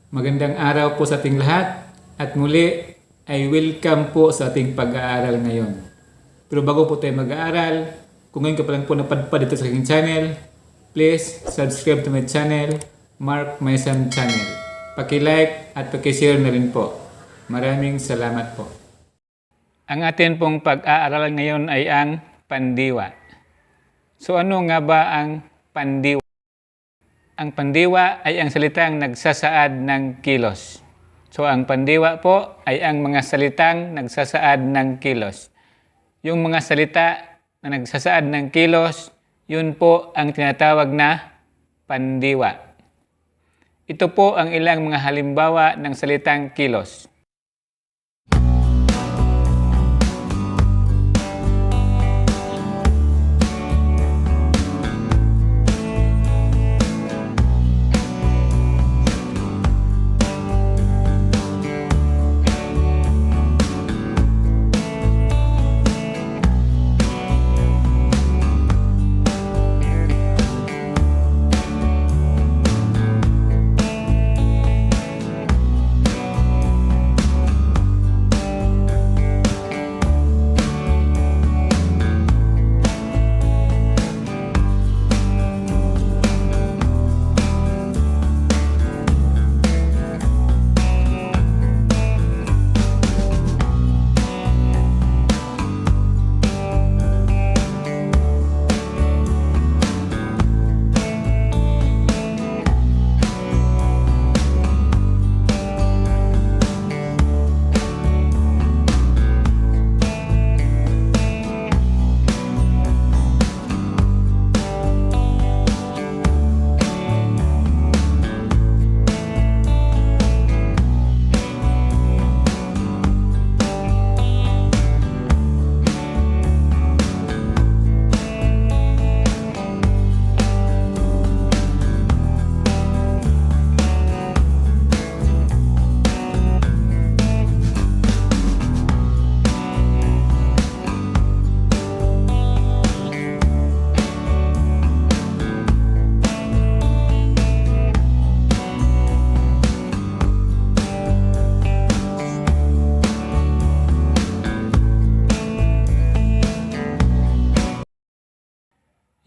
Magandang araw po sa ating lahat at muli ay welcome po sa ating pag-aaral ngayon. Pero bago po tayo mag-aaral, kung ngayon ka pa lang po napadpad dito sa aking channel, please subscribe to my channel, Mark Maison Channel. Paki-like at paki-share na rin po. Maraming salamat po. Ang atin pong pag-aaralan ngayon ay ang pandiwa. So ano nga ba ang pandiwa? Ang pandiwa ay ang salitang nagsasaad ng kilos. So ang pandiwa po ay ang mga salitang nagsasaad ng kilos. Yung mga salita na nagsasaad ng kilos, yun po ang tinatawag na pandiwa. Ito po ang ilang mga halimbawa ng salitang kilos.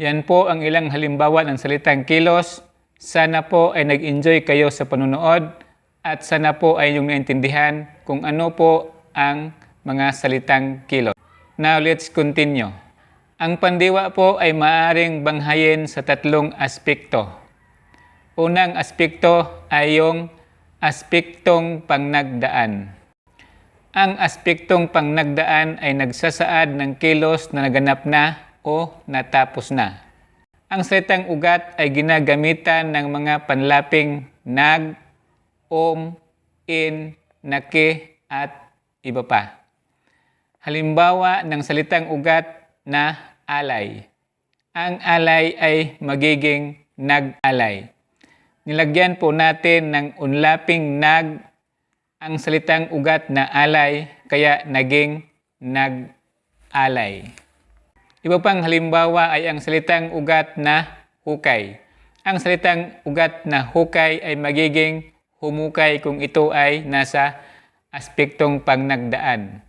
Yan po ang ilang halimbawa ng salitang kilos. Sana po ay nag-enjoy kayo sa panunood at sana po ay inyong naintindihan kung ano po ang mga salitang kilos. Now let's continue. Ang pandiwa po ay maaaring banghayin sa tatlong aspekto. Unang aspekto ay yung aspektong pangnagdaan. Ang aspektong pangnagdaan ay nagsasaad ng kilos na naganap na o natapos na. Ang salitang ugat ay ginagamitan ng mga panlaping nag, in, naki, at iba pa. Halimbawa ng salitang ugat na alay. Ang alay ay magiging nag-alay. Nilagyan po natin ng unlaping nag ang salitang ugat na alay, kaya naging nag-alay. Iba pang halimbawa ay ang salitang ugat na hukay. Ang salitang ugat na hukay ay magiging humukay kung ito ay nasa aspektong pangnagdaan.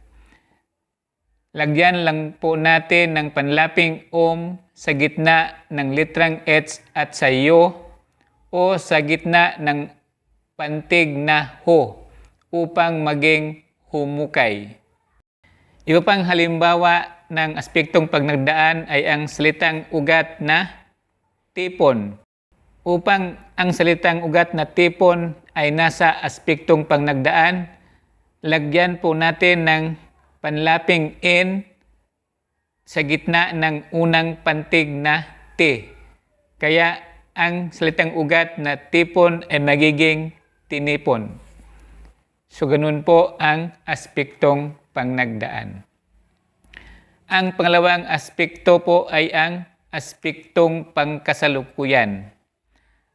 Lagyan lang po natin ng panlaping sa gitna ng litrang H at sa yo o sa gitna ng pantig na ho upang maging humukay. Iba pang halimbawa ng aspektong pangnagdaan ay ang salitang ugat na tipon. Upang ang salitang ugat na tipon ay nasa aspektong pangnagdaan, lagyan po natin ng panlaping in sa gitna ng unang pantig na T. Kaya ang salitang ugat na tipon ay magiging tinipon. So ganun po ang aspektong pangnagdaan. Ang pangalawang aspekto po ay ang aspektong pangkasalukuyan.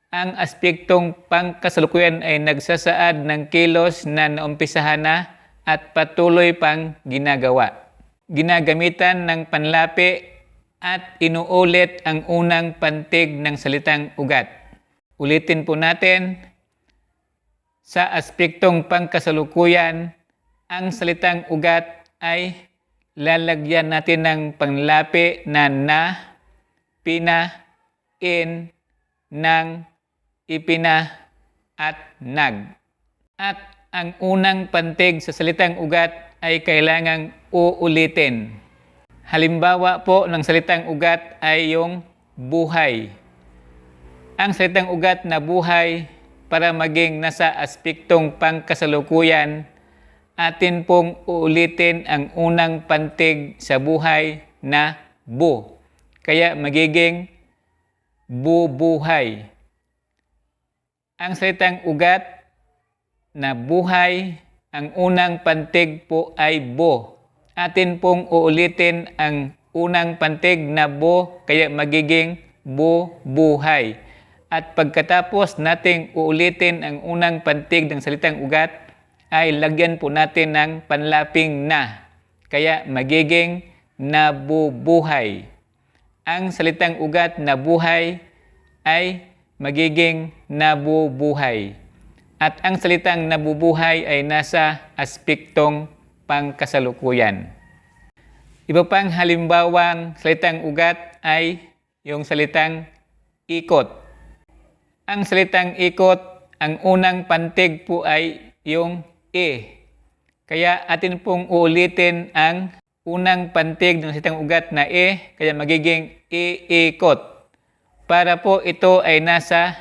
Ang aspektong pangkasalukuyan ay nagsasaad ng kilos na naumpisahan na at patuloy pang ginagawa. Ginagamitan ng panlapi at inuulit ang unang pantig ng salitang ugat. Ulitin po natin. Sa aspektong pangkasalukuyan, ang salitang ugat ay lalagyan natin ng panlapi na pina, in, nang, ipina, at nag. At ang unang pantig sa salitang ugat ay kailangang uulitin. Halimbawa po ng salitang ugat ay yung buhay. Ang salitang ugat na buhay, para maging nasa aspektong pangkasalukuyan, atin pong uulitin ang unang pantig sa buhay na bu. Kaya magiging bubuhay. Ang salitang ugat na buhay, ang unang pantig po ay bo. Atin pong uulitin ang unang pantig na bo, kaya magiging bubuhay. At pagkatapos nating uulitin ang unang pantig ng salitang ugat, ay lagyan po natin ng panlaping na. Kaya magiging nabubuhay. Ang salitang ugat na buhay ay magiging nabubuhay. At ang salitang nabubuhay ay nasa aspektong pangkasalukuyan. Iba pang halimbawang salitang ugat ay yung salitang ikot. Ang salitang ikot, ang unang pantig po ay yung e. Kaya atin pong uulitin ang unang pantig ng salitang ugat na e, kaya magiging iikot. Para po ito ay nasa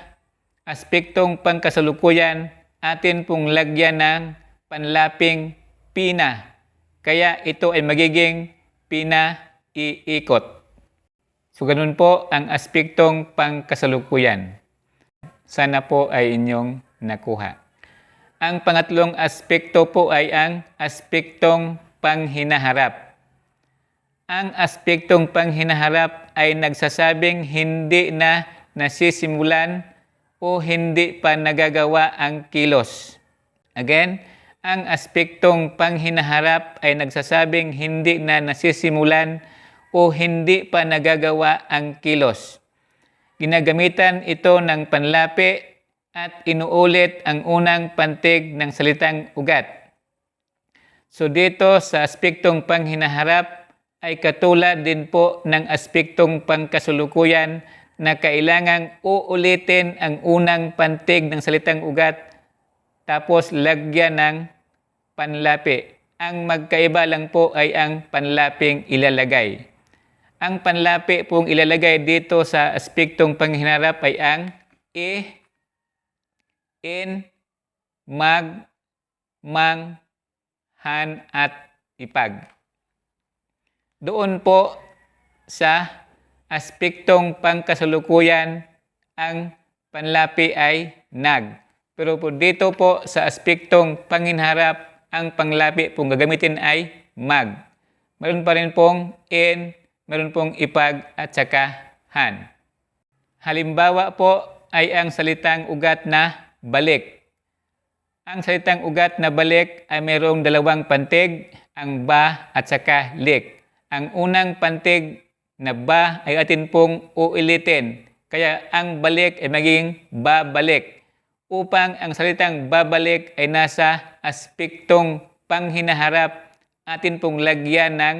aspektong pangkasalukuyan, atin pong lagyan ng panlaping pina. Kaya ito ay magiging pina-iikot. So ganun po ang aspektong pangkasalukuyan. Sana po ay inyong nakuha. Ang pangatlong aspekto po ay ang aspektong panghinaharap. Ang aspektong panghinaharap ay nagsasabing hindi na nasisimulan o hindi pa nagagawa ang kilos. Again, ang aspektong panghinaharap ay nagsasabing hindi na nasisimulan o hindi pa nagagawa ang kilos. Ginagamitan ito ng panlapi at inuulit ang unang pantig ng salitang ugat. So dito sa aspektong panghinaharap ay katulad din po ng aspektong pangkasulukuyan na kailangang uulitin ang unang pantig ng salitang ugat tapos lagyan ng panlapi. Ang magkaiba lang po ay ang panlaping ilalagay. Ang panlapi pong ilalagay dito sa aspektong panghinarap ay ang in, mag, mang, han, at ipag. Doon po sa aspektong pangkasalukuyan, ang panlapi ay nag. Pero po dito po sa aspektong panghinarap, ang panlapi pong gagamitin ay mag. Meron pa rin pong in, meron pong ipag at saka han. Halimbawa po ay ang salitang ugat na balik. Ang salitang ugat na balik ay mayroong dalawang pantig, ang ba at saka lik. Ang unang pantig na ba ay atin pong uulitin. Kaya ang balik ay maging babalik. Upang ang salitang babalik ay nasa aspektong panghinaharap, atin pong lagyan ng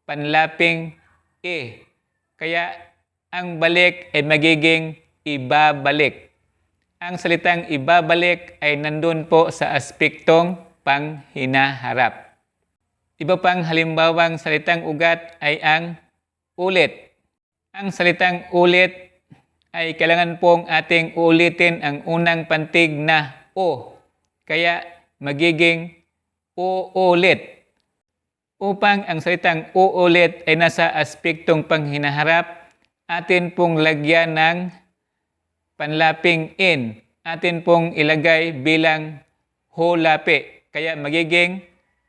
panlaping e. Kaya ang balik ay magiging ibabalik. Ang salitang ibabalik ay nandun po sa aspektong panghinaharap. Iba pang halimbawang salitang ugat ay ang ulit. Ang salitang ulit ay kailangan pong ating ulitin ang unang pantig na o. Kaya magiging uulit. Upang ang salitang uulit ay nasa aspektong panghinaharap, atin pong lagyan ng panlaping in. Atin pong ilagay bilang hulapi. Kaya magiging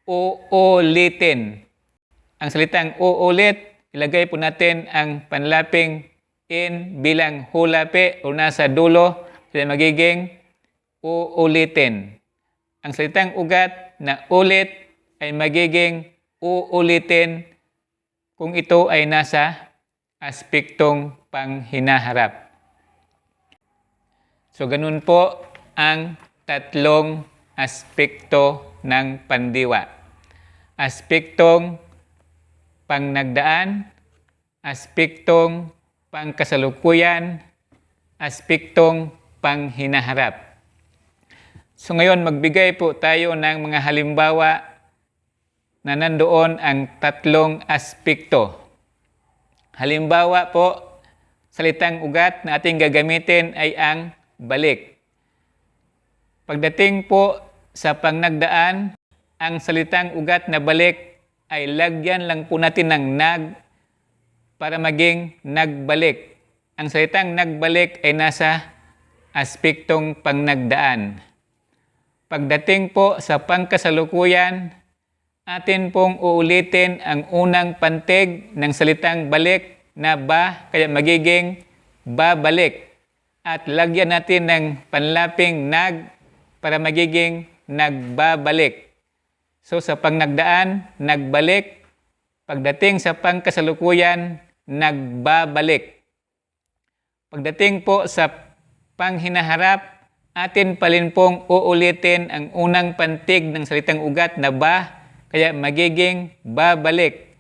uulitin. Ang salitang uulit, ilagay po natin ang panlaping in bilang hulapi o nasa dulo. Kaya magiging uulitin. Ang salitang ugat na ulit ay magiging uulitin kung ito ay nasa aspektong panghinaharap. So ganun po ang tatlong aspekto ng pandiwa. Aspektong pangnagdaan, aspektong pangkasalukuyan, aspektong panghinaharap. So ngayon magbigay po tayo ng mga halimbawa na nandoon ang tatlong aspekto. Halimbawa po, salitang ugat na ating gagamitin ay ang balik. Pagdating po sa pangnagdaan, ang salitang ugat na balik ay lagyan lang po natin ng nag para maging nagbalik. Ang salitang nagbalik ay nasa aspektong pangnagdaan. Pagdating po sa pangkasalukuyan, atin pong uulitin ang unang pantig ng salitang balik na ba, kaya magiging babalik. At lagyan natin ng panlaping nag para magiging nagbabalik. So sa pangnagdaan, nagbalik. Pagdating sa pangkasalukuyan, nagbabalik. Pagdating po sa panghinaharap, atin pa rin pong uulitin ang unang pantig ng salitang ugat na ba, kaya magiging babalik.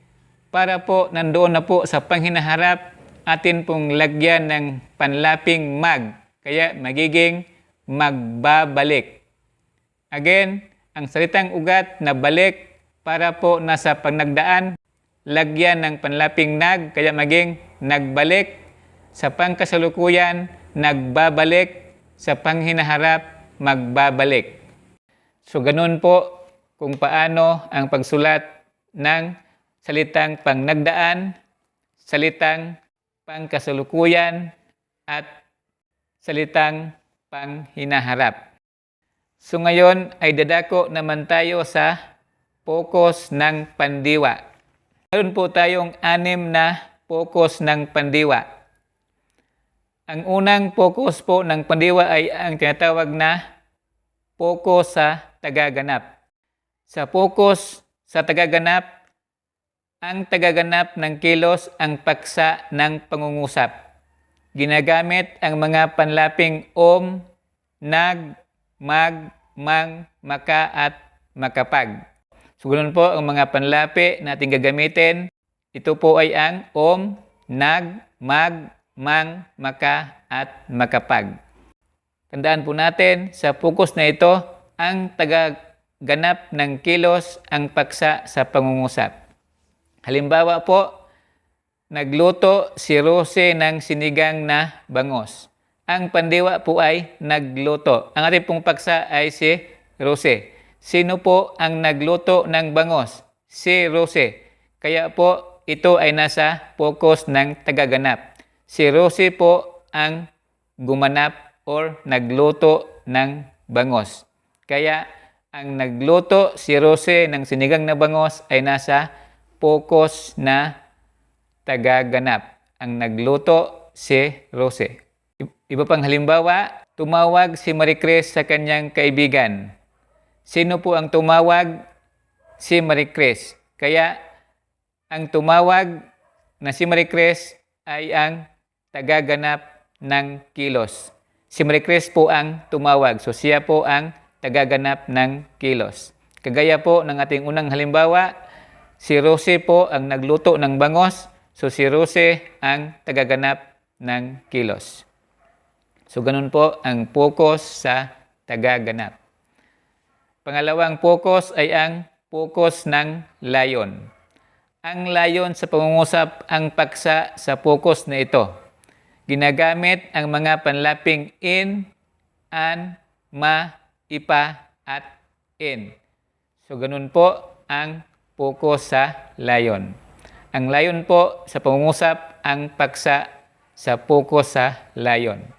Para po nandoon na po sa panghinaharap, atin pong lagyan ng panlaping mag, kaya magiging magbabalik. Again, ang salitang ugat na balik para po nasa pangnagdaan, lagyan ng panlaping nag, kaya maging nagbalik. Sa pangkasalukuyan, nagbabalik. Sa panghinaharap, magbabalik. So ganun po kung paano ang pagsulat ng salitang pangnagdaan, salitang pangkasalukuyan, at salitang panghinaharap. So ngayon ay dadako naman tayo sa focus ng pandiwa. Meron po tayong 6 na focus ng pandiwa. Ang unang focus po ng pandiwa ay ang tinatawag na focus sa tagaganap. Sa focus sa tagaganap, ang tagaganap ng kilos ang paksa ng pangungusap. Ginagamit ang mga panlaping om, nag, mag, mang, maka at makapag. So ganoon po ang mga panlapi na ating gagamitin. Ito po ay ang om, nag, mag, mang, maka, at makapag. Tandaan po natin, sa focus na ito, ang tagaganap ng kilos ang paksa sa pangungusap. Halimbawa po, nagluto si Rose ng sinigang na bangos. Ang pandiwa po ay nagluto. Ang ating pong paksa ay si Rose. Sino po ang nagluto ng bangos? Si Rose. Kaya po, ito ay nasa focus ng tagaganap. Si Rose po ang gumanap or nagluto ng bangos. Kaya ang nagluto si Rose ng sinigang na bangos ay nasa focus na tagaganap. Ang nagluto si Rose. Iba pang halimbawa, tumawag si Maricris sa kanyang kaibigan. Sino po ang tumawag? Si Maricris. Kaya ang tumawag na si Maricris ay ang tagaganap ng kilos. Si Maricris po ang tumawag. So siya po ang tagaganap ng kilos. Kagaya po ng ating unang halimbawa, si Rose po ang nagluto ng bangos. So si Rose ang tagaganap ng kilos. So ganun po ang focus sa tagaganap. Pangalawang focus ay ang focus ng layon. Ang layon sa pangungusap ang paksa sa focus na ito. Ginagamit ang mga panlaping in, an, ma, ipa, at in. So ganun po ang focus sa layon. Ang layon po sa pangungusap ang paksa sa focus sa layon.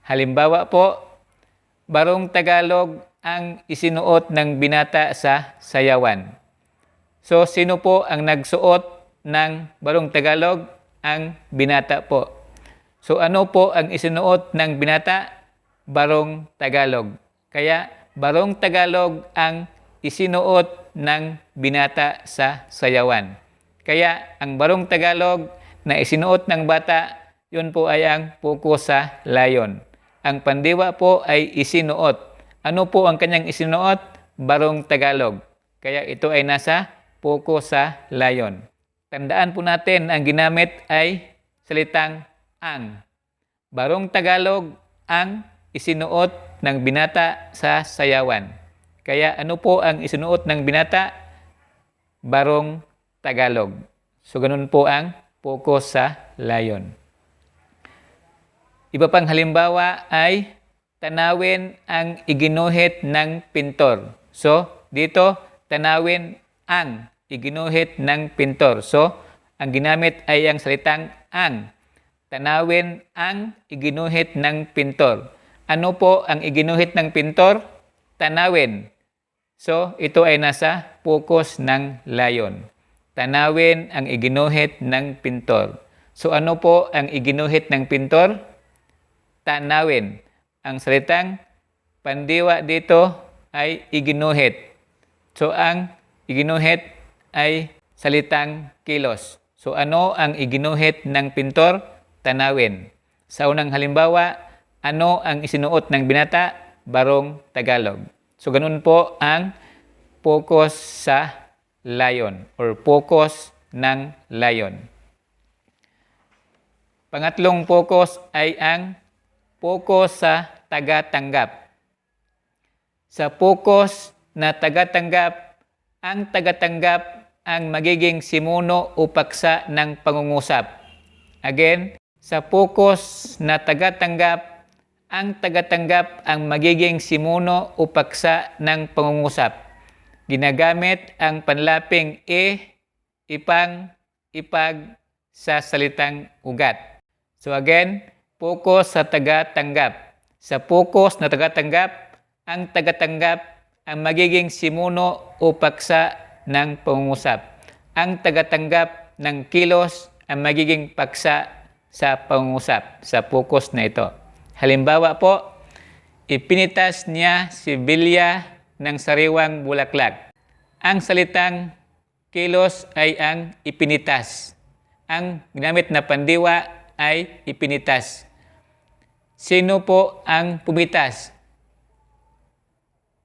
Halimbawa po, barong Tagalog ang isinuot ng binata sa sayawan. So sino po ang nagsuot ng barong Tagalog? Ang binata po. So ano po ang isinuot ng binata? Barong Tagalog. Kaya barong Tagalog ang isinuot ng binata sa sayawan. Kaya ang barong Tagalog na isinuot ng bata, yun po ay ang focus sa layon. Ang pandiwa po ay isinuot. Ano po ang kanyang isinuot? Barong Tagalog. Kaya ito ay nasa poco sa layon. Tandaan po natin, ang ginamit ay salitang ang. Barong Tagalog ang isinuot ng binata sa sayawan. Kaya ano po ang isinuot ng binata? Barong Tagalog. So ganun po ang poco sa layon. Iba pang halimbawa ay tanawin ang iginuhit ng pintor. So dito, tanawin ang iginuhit ng pintor. So, ang ginamit ay ang salitang ang. Tanawin ang iginuhit ng pintor. Ano po ang iginuhit ng pintor? Tanawin. So, ito ay nasa focus ng layon. Tanawin ang iginuhit ng pintor. So, ano po ang iginuhit ng pintor? Tanawin. Ang salitang pandiwa dito ay iginuhit. So, ang iginuhit ay salitang kilos. So, ano ang iginuhit ng pintor? Tanawin. Sa unang halimbawa, ano ang isinuot ng binata? Barong Tagalog. So, ganun po ang focus sa layon or focus ng layon. Pangatlong focus ay ang focus sa tagatanggap. Sa focus na tagatanggap, ang tagatanggap ang magiging simuno o paksa ng pangungusap. Again, sa focus na tagatanggap, ang tagatanggap ang magiging simuno o paksa ng pangungusap. Ginagamit ang panlaping ipang, ipag sa salitang ugat. So again, focus sa tagatanggap. Sa focus na tagatanggap, ang tagatanggap ang magiging simuno o paksa ng pangungusap. Ang tagatanggap ng kilos ang magiging paksa sa pangungusap, sa focus na ito. Halimbawa po, ipinitas niya si Bilya ng sariwang bulaklak. Ang salitang kilos ay ang ipinitas. Ang ginamit na pandiwa ay ipinitas. Sino po ang pumitas?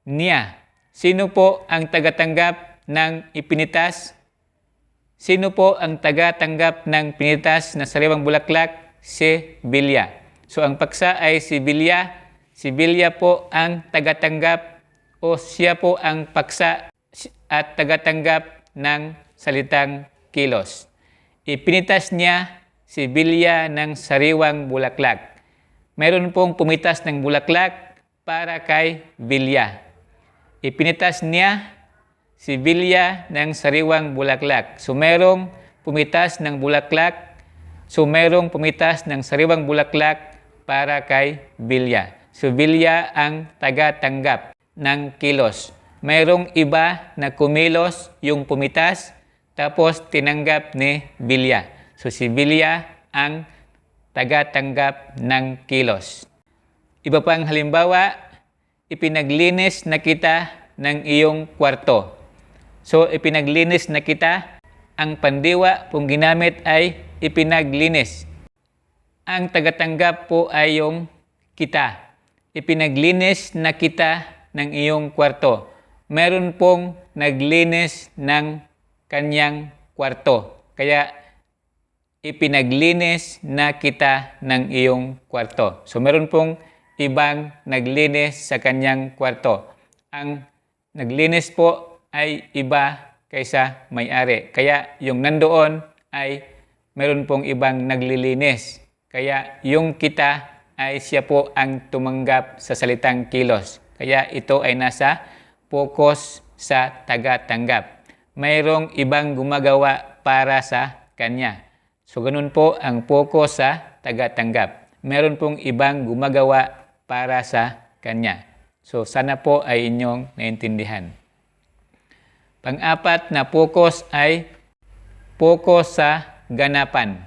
Niya. Sino po ang tagatanggap ng ipinitas? Sino po ang tagatanggap ng pinitas na sariwang bulaklak? Si Bilya. So ang paksa ay si Bilya. Si Bilya po ang tagatanggap o siya po ang paksa at tagatanggap ng salitang kilos. Ipinitas niya si Bilya ng sariwang bulaklak. Meron pong pumitas ng bulaklak para kay Bilya. Ipinitas niya si Bilya ng sariwang bulaklak. So merong pumitas ng bulaklak. So merong pumitas ng sariwang bulaklak para kay Bilya. So Bilya ang tagatanggap ng kilos. Merong iba na kumilos yung pumitas tapos tinanggap ni Bilya. So si Bilya ang tagatanggap ng kilos. Iba pang halimbawa, ipinaglinis na kita ng iyong kwarto. So, ipinaglinis na kita. Ang pandiwa pong ginamit ay ipinaglinis. Ang tagatanggap po ay yung kita. Ipinaglinis na kita ng iyong kwarto. Meron pong naglinis ng kanyang kwarto. Kaya, ipinaglinis na kita ng iyong kwarto. So, meron pong ibang naglinis sa kanyang kwarto. Ang naglinis po ay iba kaysa may-ari. Kaya yung nandoon ay meron pong ibang naglilinis. Kaya yung kita ay siya po ang tumanggap sa salitang kilos. Kaya ito ay nasa focus sa tagatanggap. Mayroong ibang gumagawa para sa kanya. So ganun po ang focus sa tagatanggap. Meron pong ibang gumagawa para sa kanya. So sana po ay inyong naintindihan. Pang-apat na focus ay focus sa ganapan.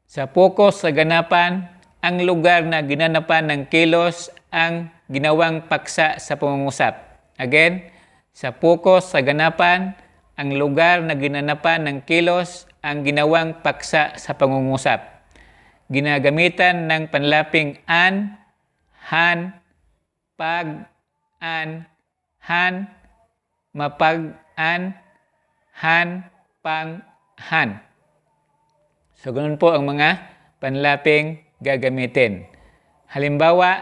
Sa focus sa ganapan, ang lugar na ginanapan ng kilos ang ginawang paksa sa pangungusap. Again, sa focus sa ganapan, ang lugar na ginanapan ng kilos ang ginawang paksa sa pangungusap. Ginagamitan ng panlaping an, han, pag, an, han, mapag, an, han, pang, han. So, ganun po ang mga panlaping gagamitin. Halimbawa,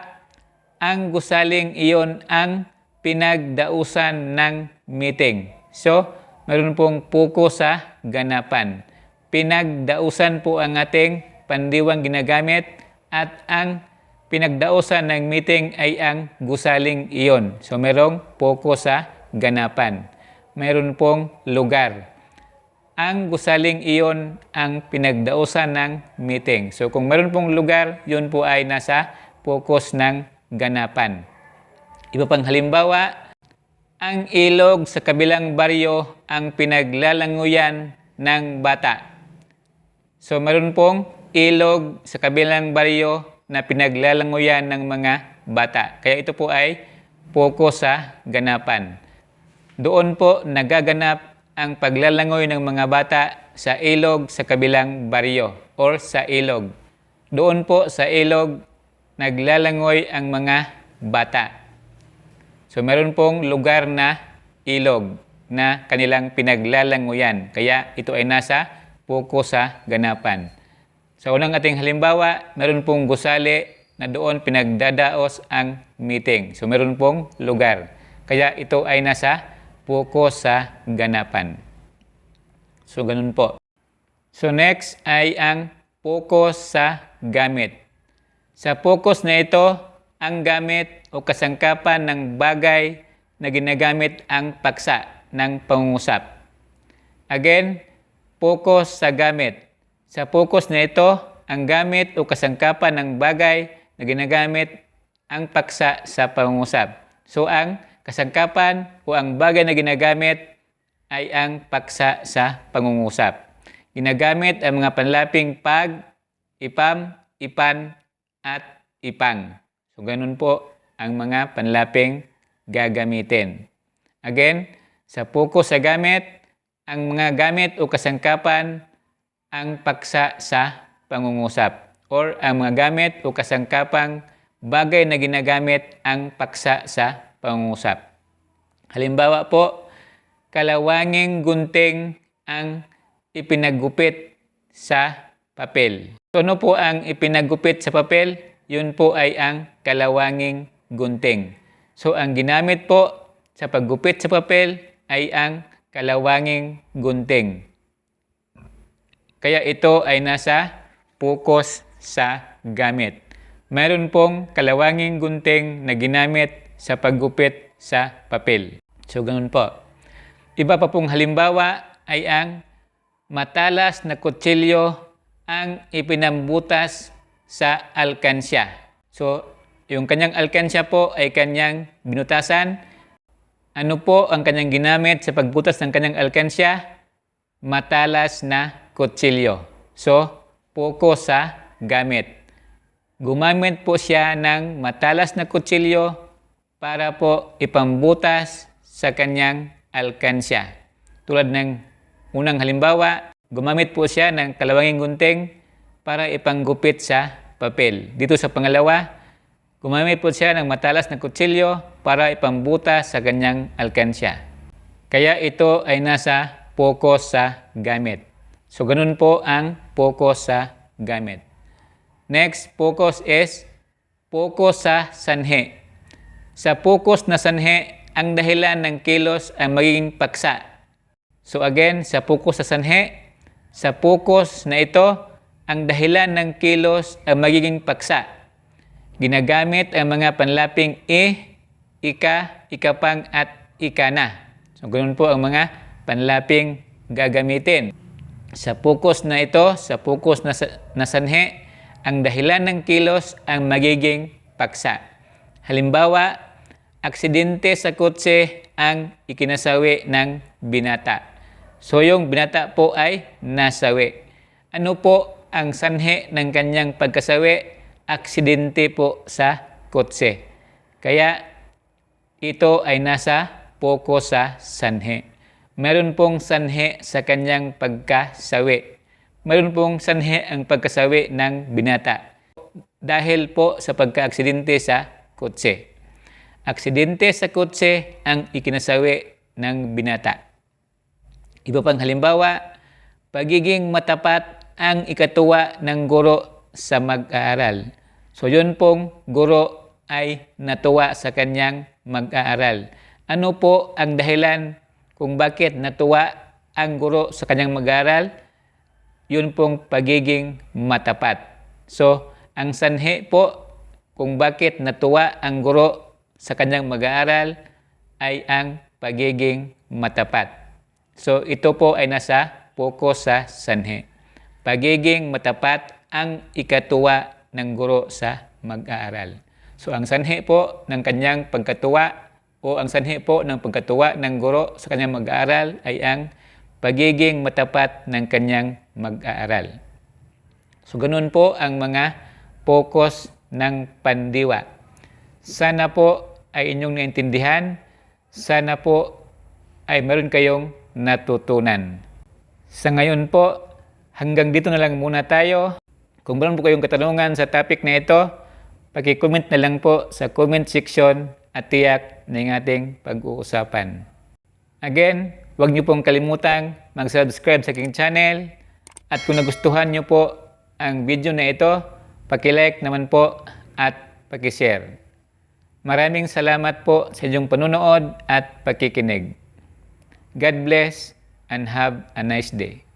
ang gusaling iyon ang pinagdausan ng meeting. So, meron pong puko sa ganapan. Pinagdausan po ang ating pandiwang ginagamit at ang pinagdausan ng meeting ay ang gusaling iyon. So, merong puko sa ganapan. Meron pong lugar. Ang gusaling iyon ang pinagdausan ng meeting. So, kung meron pong lugar, yun po ay nasa focus ng ganapan. Iba pang halimbawa, ang ilog sa kabilang baryo ang pinaglalanguyan ng bata. So, meron pong ilog sa kabilang baryo na pinaglalanguyan ng mga bata. Kaya ito po ay focus sa ganapan. Doon po nagaganap ang paglalangoy ng mga bata sa ilog sa kabilang baryo or sa ilog. Doon po sa ilog naglalangoy ang mga bata. So meron pong lugar na ilog na kanilang pinaglalangoyan. Kaya ito ay nasa focus sa ganapan. Sa unang ating halimbawa, meron pong gusali na doon pinagdadaos ang meeting. So meron pong lugar. Kaya ito ay nasa focus sa ganapan. So, ganun po. So, next ay ang focus sa gamit. Sa focus na ito, ang gamit o kasangkapan ng bagay na ginagamit ang paksa ng pangungusap. Again, focus sa gamit. Sa focus na ito, ang gamit o kasangkapan ng bagay na ginagamit ang paksa sa pangungusap. So, ang kasangkapan o ang bagay na ginagamit ay ang paksa sa pangungusap. Ginagamit ang mga panlaping pag, ipam, ipan, at ipang. So, ganun po ang mga panlaping gagamitin. Again, sa focus sa gamit, ang mga gamit o kasangkapan ang paksa sa pangungusap or ang mga gamit o kasangkapang bagay na ginagamit ang paksa sa pangungusap. Halimbawa po, kalawanging gunting ang ipinagupit sa papel. So, ano po ang ipinagupit sa papel? Yun po ay ang kalawanging gunting. So, ang ginamit po sa paggupit sa papel ay ang kalawanging gunting. Kaya ito ay nasa focus sa gamit. Mayroon pong kalawanging gunting na ginamit sa paggupit sa papel. So, ganun po. Iba pa pong halimbawa ay ang matalas na kutsilyo ang ipinambutas sa alkansya. So, yung kanyang alkansya po ay kanyang binutasan. Ano po ang kanyang ginamit sa pagbutas ng kanyang alkansya? Matalas na kutsilyo. So, focus sa gamit. Gumamit po siya ng matalas na kutsilyo para po ipambutas sa kanyang alkansya. Tulad ng unang halimbawa, gumamit po siya ng kalawanging gunting para ipanggupit sa papel. Dito sa pangalawa, gumamit po siya ng matalas na kutsilyo para ipambutas sa kanyang alkansya. Kaya ito ay nasa focus sa gamit. So, ganun po ang focus sa gamit. Next, focus is focus sa sanhi. Sa focus na sanhi, ang dahilan ng kilos ay magiging paksa. So again, sa focus sa sanhi, sa focus na ito, ang dahilan ng kilos ay magiging paksa. Ginagamit ang mga panlaping ika, ikapang, at ikana. So ganoon po ang mga panlaping gagamitin. Sa focus na ito, sa focus na sanhi, ang dahilan ng kilos ang magiging paksa. Halimbawa, aksidente sa kotse ang ikinasawi ng binata. So yung binata po ay nasawi. Ano po ang sanhi ng kanyang pagkasawi? Aksidente po sa kotse. Kaya ito ay nasa focus sa sanhi. Meron pong sanhi sa kanyang pagkasawi. Meron pong sanhi ang pagkasawi ng binata dahil po sa pagka-aksidente sa kotse. aksidente sa kotse ang ikinasawi ng binata. Iba pang halimbawa, pagiging matapat ang ikatuwa ng guro sa mag-aaral. So yun pong guro ay natuwa sa kanyang mag-aaral. Ano po ang dahilan kung bakit natuwa ang guro sa kanyang mag-aaral? Yun pong pagiging matapat. So, ang sanhi po kung bakit natuwa ang guro sa kanyang mag-aaral ay ang pagiging matapat. So, ito po ay nasa focus sa sanhi. Pagiging matapat ang ikatuwa ng guro sa mag-aaral. So, ang sanhi po ng kanyang pagkatuwa o ang sanhi po ng pagkatuwa ng guro sa kanyang mag-aaral ay ang pagiging matapat ng kanyang mag-aaral. So, ganun po ang mga focus ng pandiwa. Sana po ay inyong naintindihan. Sana po ay meron kayong natutunan. Sa ngayon po, hanggang dito na lang muna tayo. Kung meron po kayong katanungan sa topic na ito, paki-comment na lang po sa comment section at tiyak na ating pag-uusapan. Again, huwag niyo pong kalimutang mag-subscribe sa aking channel at kung nagustuhan niyo po ang video na ito, paki-like naman po at paki-share. Maraming salamat po sa inyong panunood at pakikinig. God bless and have a nice day.